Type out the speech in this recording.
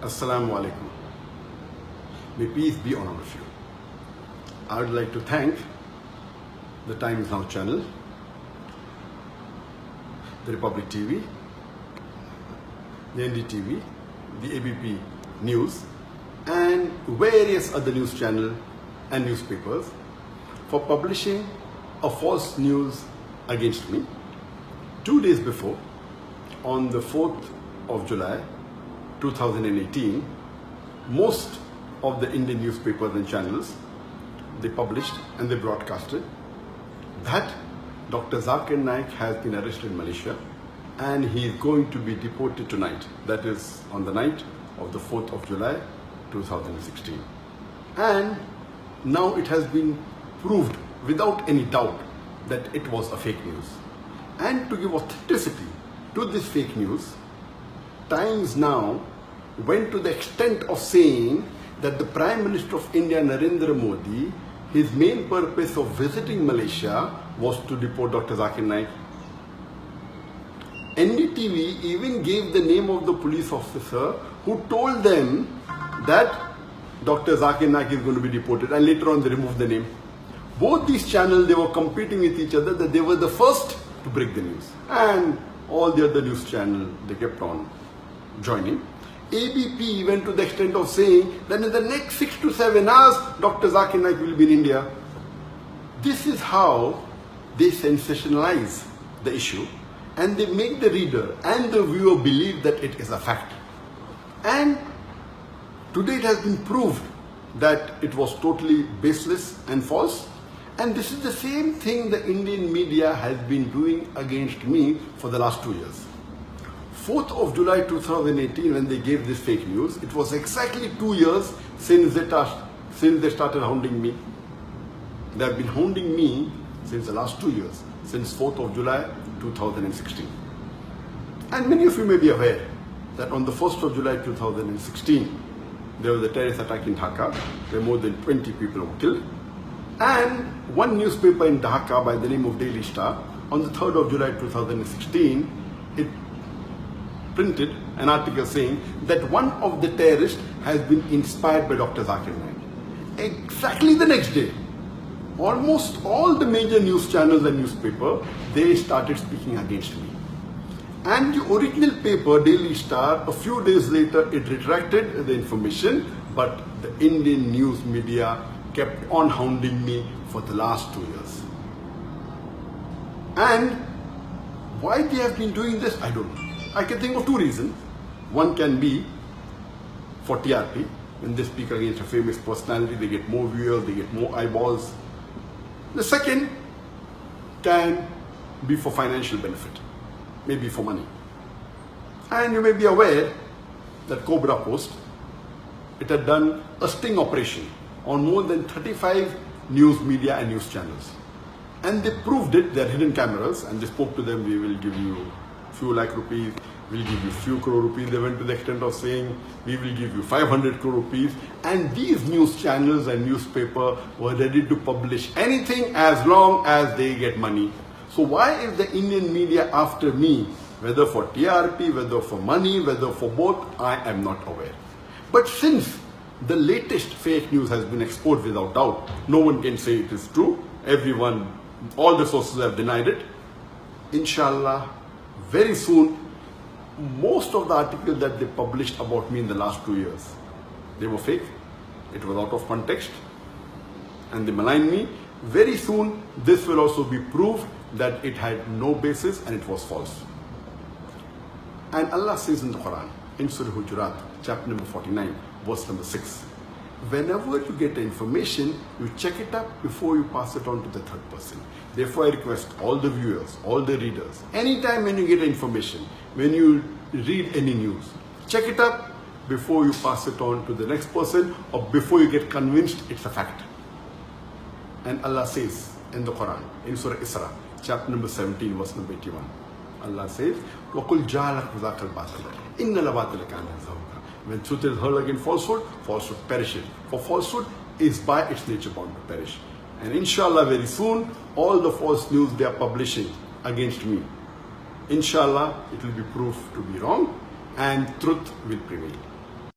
Assalamu alaikum. May peace be on all of you. I would like to thank the Times Now channel, the Republic TV, the NDTV, the ABP News, and various other news channels and newspapers for publishing a false news against me 2 days before, on the 4th of July 2018. Most of the Indian newspapers and channels, they published and they broadcasted that Dr. Zakir Naik has been arrested in Malaysia and he is going to be deported tonight. That is on the night of the 4th of July 2016. And now it has been proved without any doubt that it was a fake news. And to give authenticity to this fake news, Times Now went to the extent of saying that the Prime Minister of India, Narendra Modi, his main purpose of visiting Malaysia was to deport Dr. Zakir Naik. NDTV even gave the name of the police officer who told them that Dr. Zakir Naik is going to be deported, and later on they removed the name. Both these channels, they were competing with each other that they were the first to break the news. And all the other news channels, they kept on joining. ABP went to the extent of saying that in the next 6 to 7 hours, Dr. Zakir Naik will be in India. This is how they sensationalize the issue and they make the reader and the viewer believe that it is a fact. And today it has been proved that it was totally baseless and false. And this is the same thing the Indian media has been doing against me for the last 2 years. 4th of July 2018, when they gave this fake news, it was exactly 2 years since they started hounding me. They have been hounding me since the last 2 years, since 4th of July 2016. And many of you may be aware that on the 1st of July 2016, there was a terrorist attack in Dhaka, where more than 20 people were killed. And one newspaper in Dhaka by the name of Daily Star, on the 3rd of July 2016, it printed an article saying that one of the terrorists has been inspired by Dr. Zakir Naik. Exactly the next day, almost all the major news channels and newspapers, they started speaking against me. And the original paper, Daily Star, a few days later, it retracted the information, but the Indian news media kept on hounding me for the last 2 years. And why they have been doing this, I don't know. I can think of 2 reasons. One can be for TRP. When they speak against a famous personality, they get more viewers, they get more eyeballs. The second can be for financial benefit, maybe for money. And you may be aware that Cobra Post, it had done a sting operation on more than 35 news media and news channels. And they proved it, they had hidden cameras, and they spoke to them, we will give you few lakh rupees, we'll give you few crore rupees. They went to the extent of saying, we will give you 500 crore rupees. And these news channels and newspaper were ready to publish anything as long as they get money. So why is the Indian media after me? Whether for TRP, whether for money, whether for both, I am not aware. But since the latest fake news has been exposed without doubt, no one can say it is true. Everyone, all the sources have denied it. Inshallah, very soon, most of the articles that they published about me in the last 2 years, they were fake. It was out of context and they maligned me. Very soon, this will also be proved that it had no basis and it was false. And Allah says in the Quran, in Surah Hujurat, chapter number 49, verse number 6, whenever you get information, you check it up before you pass it on to the third person. Therefore, I request all the viewers, all the readers, anytime when you get information, when you read any news, check it up before you pass it on to the next person or before you get convinced it's a fact. And Allah says in the Quran, in Surah Isra, chapter number 17, verse number 81, Allah says, وَقُلْ جَعَلَكْ ذَاكَ الْبَاطِلَ إِنَّ الْبَاطِلَ كَانَ زَهُوقًا. When truth is heard against falsehood, falsehood perishes. For falsehood is by its nature bound to perish. And inshallah, very soon, all the false news they are publishing against me, inshallah, it will be proved to be wrong and truth will prevail.